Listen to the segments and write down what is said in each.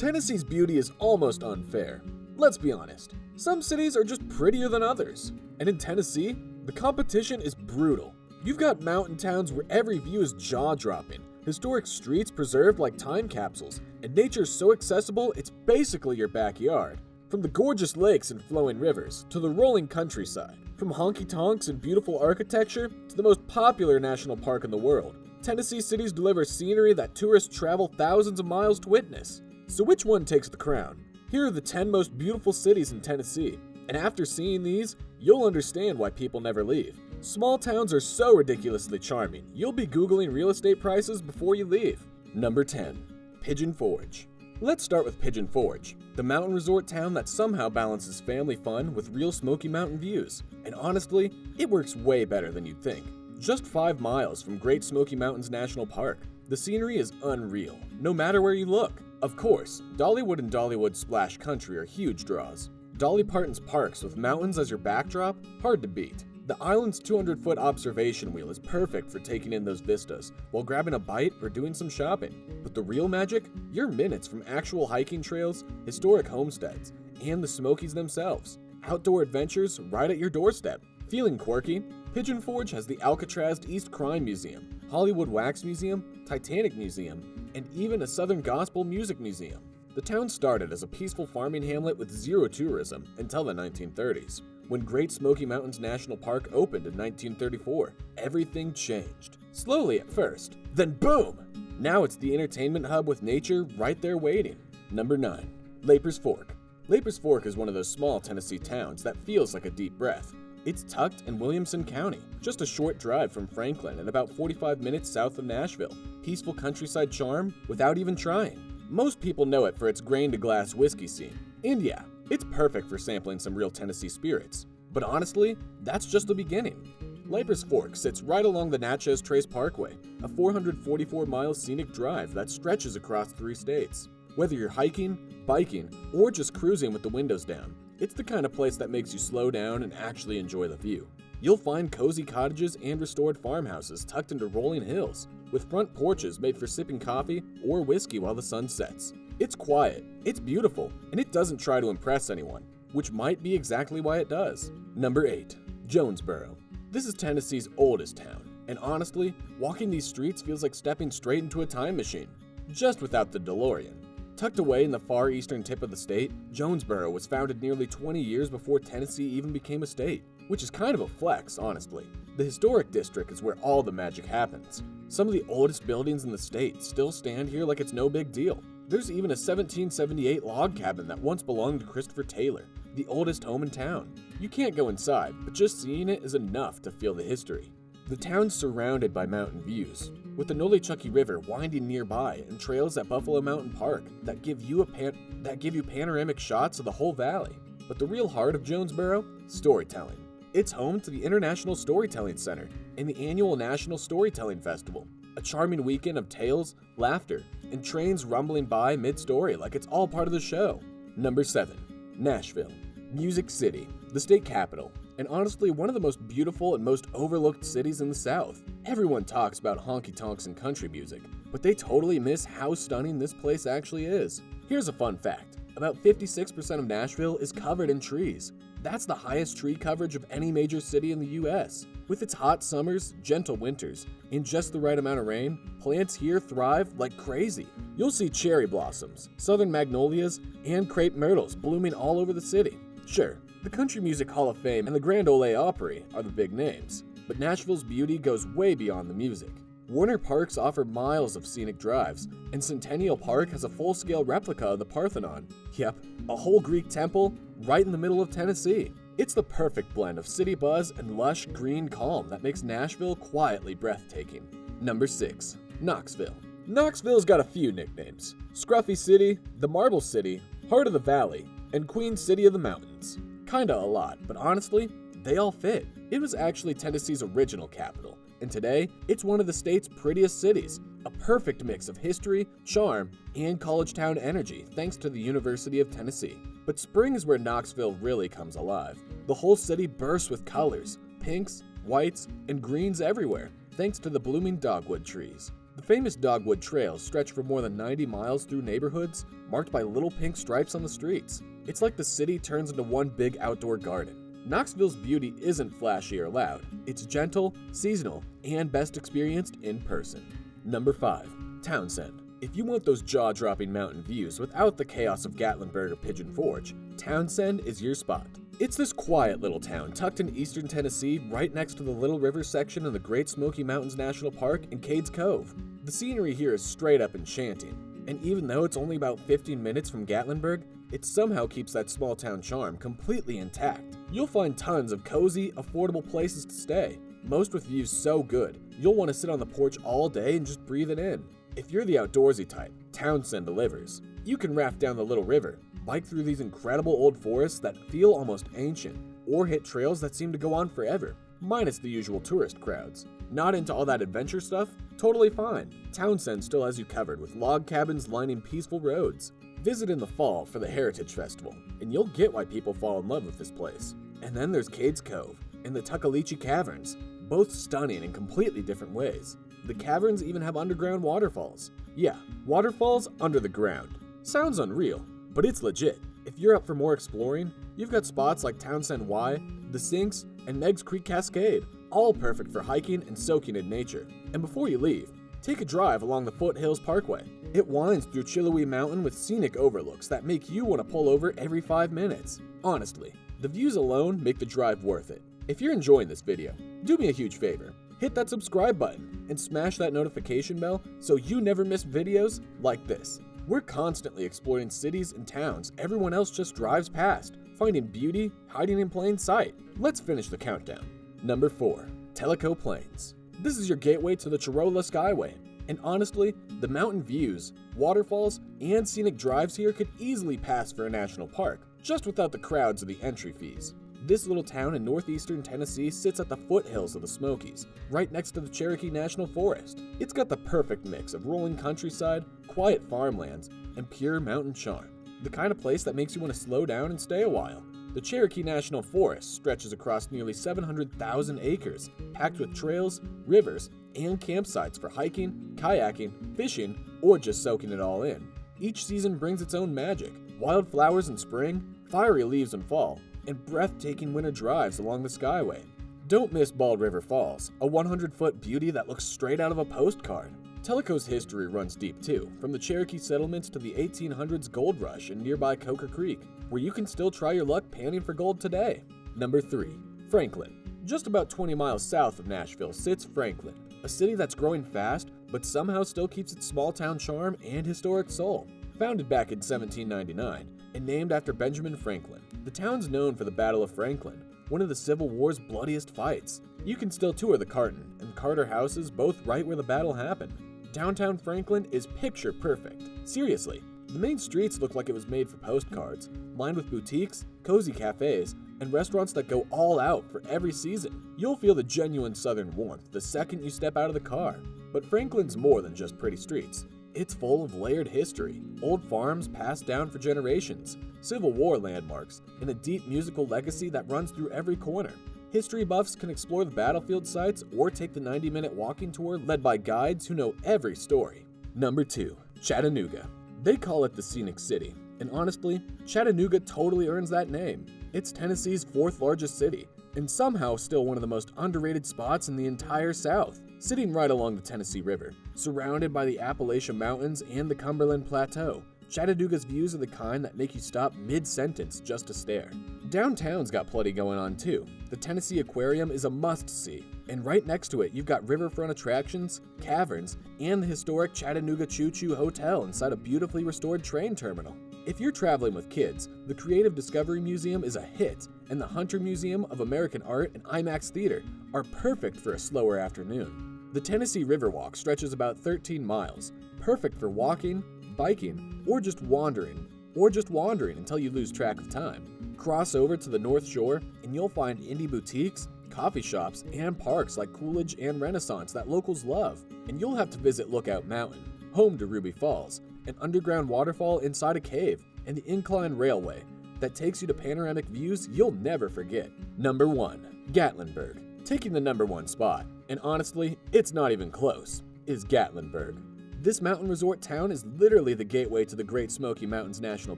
Tennessee's beauty is almost unfair. Let's be honest, some cities are just prettier than others. And in Tennessee, the competition is brutal. You've got mountain towns where every view is jaw-dropping, historic streets preserved like time capsules, and nature's so accessible it's basically your backyard. From the gorgeous lakes and flowing rivers, to the rolling countryside, from honky tonks and beautiful architecture, to the most popular national park in the world, Tennessee cities deliver scenery that tourists travel thousands of miles to witness. So which one takes the crown? Here are the 10 most beautiful cities in Tennessee, and after seeing these, you'll understand why people never leave. Small towns are so ridiculously charming, you'll be Googling real estate prices before you leave. Number 10. Pigeon Forge. Let's start with Pigeon Forge, the mountain resort town that somehow balances family fun with real Smoky Mountain views. And honestly, it works way better than you'd think. Just 5 miles from Great Smoky Mountains National Park, the scenery is unreal, no matter where you look. Of course, Dollywood and Dollywood Splash Country are huge draws. Dolly Parton's parks with mountains as your backdrop, hard to beat. The island's 200-foot observation wheel is perfect for taking in those vistas while grabbing a bite or doing some shopping. But the real magic? You're minutes from actual hiking trails, historic homesteads, and the Smokies themselves. Outdoor adventures right at your doorstep. Feeling quirky? Pigeon Forge has the Alcatraz East Crime Museum, Hollywood Wax Museum, Titanic Museum, and even a Southern Gospel Music Museum. The town started as a peaceful farming hamlet with zero tourism until the 1930s. When Great Smoky Mountains National Park opened in 1934, everything changed. Slowly at first, then boom! Now it's the entertainment hub with nature right there waiting. Number 9. Leipers Fork. Leipers Fork is one of those small Tennessee towns that feels like a deep breath. It's tucked in Williamson County, just a short drive from Franklin and about 45 minutes south of Nashville. Peaceful countryside charm without even trying. Most people know it for its grain-to-glass whiskey scene. And yeah, it's perfect for sampling some real Tennessee spirits. But honestly, that's just the beginning. Leipers Fork sits right along the Natchez Trace Parkway, a 444-mile scenic drive that stretches across 3 states. Whether you're hiking, biking, or just cruising with the windows down, it's the kind of place that makes you slow down and actually enjoy the view. You'll find cozy cottages and restored farmhouses tucked into rolling hills, with front porches made for sipping coffee or whiskey while the sun sets. It's quiet, it's beautiful, and it doesn't try to impress anyone, which might be exactly why it does. Number 8. Jonesborough. This is Tennessee's oldest town, and honestly, walking these streets feels like stepping straight into a time machine, just without the DeLorean. Tucked away in the far eastern tip of the state, Jonesborough was founded nearly 20 years before Tennessee even became a state, which is kind of a flex, honestly. The historic district is where all the magic happens. Some of the oldest buildings in the state still stand here like it's no big deal. There's even a 1778 log cabin that once belonged to Christopher Taylor, the oldest home in town. You can't go inside, but just seeing it is enough to feel the history. The town's surrounded by mountain views, with the Nolichucky River winding nearby and trails at Buffalo Mountain Park that give you panoramic shots of the whole valley. But the real heart of Jonesborough? Storytelling. It's home to the International Storytelling Center and the annual National Storytelling Festival, a charming weekend of tales, laughter, and trains rumbling by mid-story like it's all part of the show. Number 7. Nashville. Music City, the state capital, and honestly one of the most beautiful and most overlooked cities in the South. Everyone talks about honky tonks and country music, but they totally miss how stunning this place actually is. Here's a fun fact. About 56% of Nashville is covered in trees. That's the highest tree coverage of any major city in the US. With its hot summers, gentle winters, and just the right amount of rain, plants here thrive like crazy. You'll see cherry blossoms, southern magnolias, and crepe myrtles blooming all over the city. Sure, the Country Music Hall of Fame and the Grand Ole Opry are the big names, but Nashville's beauty goes way beyond the music. Warner Parks offer miles of scenic drives, and Centennial Park has a full-scale replica of the Parthenon. Yep, a whole Greek temple right in the middle of Tennessee. It's the perfect blend of city buzz and lush green calm that makes Nashville quietly breathtaking. Number 6. Knoxville. Knoxville's got a few nicknames. Scruffy City, the Marble City, Heart of the Valley, and Queen City of the Mountains. Kinda a lot, but honestly, they all fit. It was actually Tennessee's original capital, and today, it's one of the state's prettiest cities. A perfect mix of history, charm, and college town energy thanks to the University of Tennessee. But spring is where Knoxville really comes alive. The whole city bursts with colors, pinks, whites, and greens everywhere, thanks to the blooming dogwood trees. The famous dogwood trails stretch for more than 90 miles through neighborhoods, marked by little pink stripes on the streets. It's like the city turns into one big outdoor garden. Knoxville's beauty isn't flashy or loud. It's gentle, seasonal, and best experienced in person. Number 5. Townsend. If you want those jaw-dropping mountain views without the chaos of Gatlinburg or Pigeon Forge, Townsend is your spot. It's this quiet little town tucked in eastern Tennessee right next to the Little River section of the Great Smoky Mountains National Park and Cades Cove. The scenery here is straight up enchanting, and even though it's only about 15 minutes from Gatlinburg, it somehow keeps that small town charm completely intact. You'll find tons of cozy, affordable places to stay, most with views so good, you'll want to sit on the porch all day and just breathe it in. If you're the outdoorsy type, Townsend delivers. You can raft down the Little River, bike through these incredible old forests that feel almost ancient, or hit trails that seem to go on forever, minus the usual tourist crowds. Not into all that adventure stuff? Totally fine. Townsend still has you covered with log cabins lining peaceful roads. Visit in the fall for the Heritage Festival, and you'll get why people fall in love with this place. And then there's Cades Cove and the Tuckaleechee Caverns, both stunning in completely different ways. The caverns even have underground waterfalls. Yeah, waterfalls under the ground. Sounds unreal, but it's legit. If you're up for more exploring, you've got spots like Townsend Y, the Sinks, and Meg's Creek Cascade, all perfect for hiking and soaking in nature. And before you leave, take a drive along the Foothills Parkway. It winds through Chillowy Mountain with scenic overlooks that make you want to pull over every 5 minutes. Honestly, the views alone make the drive worth it. If you're enjoying this video, do me a huge favor. Hit that subscribe button and smash that notification bell so you never miss videos like this. We're constantly exploring cities and towns everyone else just drives past, finding beauty hiding in plain sight. Let's finish the countdown. Number 4. Tellico Plains. This is your gateway to the Chirola Skyway, and honestly, the mountain views, waterfalls, and scenic drives here could easily pass for a national park, just without the crowds of the entry fees. This little town in northeastern Tennessee sits at the foothills of the Smokies, right next to the Cherokee National Forest. It's got the perfect mix of rolling countryside, quiet farmlands, and pure mountain charm. The kind of place that makes you want to slow down and stay a while. The Cherokee National Forest stretches across nearly 700,000 acres, packed with trails, rivers, and campsites for hiking, kayaking, fishing, or just soaking it all in. Each season brings its own magic. Wildflowers in spring, fiery leaves in fall, and breathtaking winter drives along the Skyway. Don't miss Bald River Falls, a 100-foot beauty that looks straight out of a postcard. Tellico's history runs deep too, from the Cherokee settlements to the 1800s gold rush in nearby Coker Creek, where you can still try your luck panning for gold today. Number 3. Franklin. Just about 20 miles south of Nashville sits Franklin, a city that's growing fast, but somehow still keeps its small-town charm and historic soul. Founded back in 1799, and named after Benjamin Franklin, the town's known for the Battle of Franklin, one of the Civil War's bloodiest fights. You can still tour the Carton and Carter houses, both right where the battle happened. Downtown Franklin is picture perfect. Seriously, the main streets look like it was made for postcards, lined with boutiques, cozy cafes, and restaurants that go all out for every season. You'll feel the genuine southern warmth the second you step out of the car. But Franklin's more than just pretty streets. It's full of layered history, old farms passed down for generations, Civil War landmarks, and a deep musical legacy that runs through every corner. History buffs can explore the battlefield sites or take the 90-minute walking tour led by guides who know every story. Number 2. Chattanooga. They call it the Scenic City, and honestly, Chattanooga totally earns that name. It's Tennessee's 4th largest city, and somehow still one of the most underrated spots in the entire South. Sitting right along the Tennessee River, surrounded by the Appalachian Mountains and the Cumberland Plateau, Chattanooga's views are the kind that make you stop mid-sentence just to stare. Downtown's got plenty going on too. The Tennessee Aquarium is a must-see, and right next to it you've got riverfront attractions, caverns, and the historic Chattanooga Choo Choo Hotel inside a beautifully restored train terminal. If you're traveling with kids, the Creative Discovery Museum is a hit, and the Hunter Museum of American Art and IMAX Theater are perfect for a slower afternoon. The Tennessee Riverwalk stretches about 13 miles, perfect for walking, biking, or just wandering until you lose track of time. Cross over to the North Shore, and you'll find indie boutiques, coffee shops, and parks like Coolidge and Renaissance that locals love. And you'll have to visit Lookout Mountain, home to Ruby Falls, an underground waterfall inside a cave, and the incline railway that takes you to panoramic views you'll never forget. Number 1. Gatlinburg. Taking the number 1 spot, and honestly, it's not even close, is Gatlinburg. This mountain resort town is literally the gateway to the Great Smoky Mountains National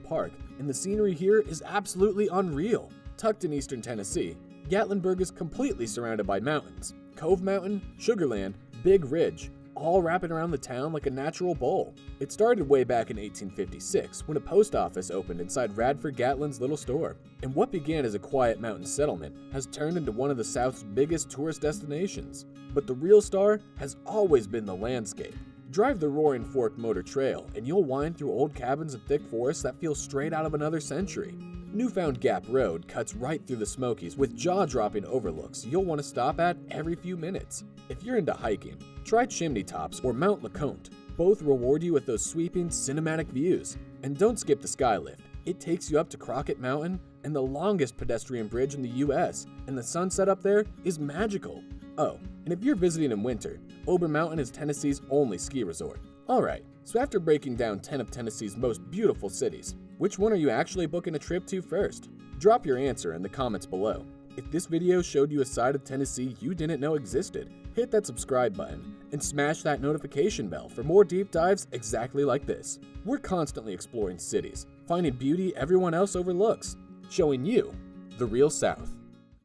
Park, and the scenery here is absolutely unreal. Tucked in eastern Tennessee, Gatlinburg is completely surrounded by mountains. Cove Mountain, Sugarland, Big Ridge, all wrapping around the town like a natural bowl. It started way back in 1856 when a post office opened inside Radford Gatlin's little store. And what began as a quiet mountain settlement has turned into one of the South's biggest tourist destinations. But the real star has always been the landscape. Drive the Roaring Fork Motor Trail and you'll wind through old cabins and thick forests that feel straight out of another century. Newfound Gap Road cuts right through the Smokies with jaw-dropping overlooks you'll want to stop at every few minutes. If you're into hiking, try Chimney Tops or Mount LeConte. Both reward you with those sweeping, cinematic views. And don't skip the Skylift. It takes you up to Crockett Mountain and the longest pedestrian bridge in the US, and the sunset up there is magical. Oh, and if you're visiting in winter, Ober Mountain is Tennessee's only ski resort. Alright, so after breaking down 10 of Tennessee's most beautiful cities, which one are you actually booking a trip to first? Drop your answer in the comments below. If this video showed you a side of Tennessee you didn't know existed, hit that subscribe button and smash that notification bell for more deep dives exactly like this. We're constantly exploring cities, finding beauty everyone else overlooks, showing you the real South.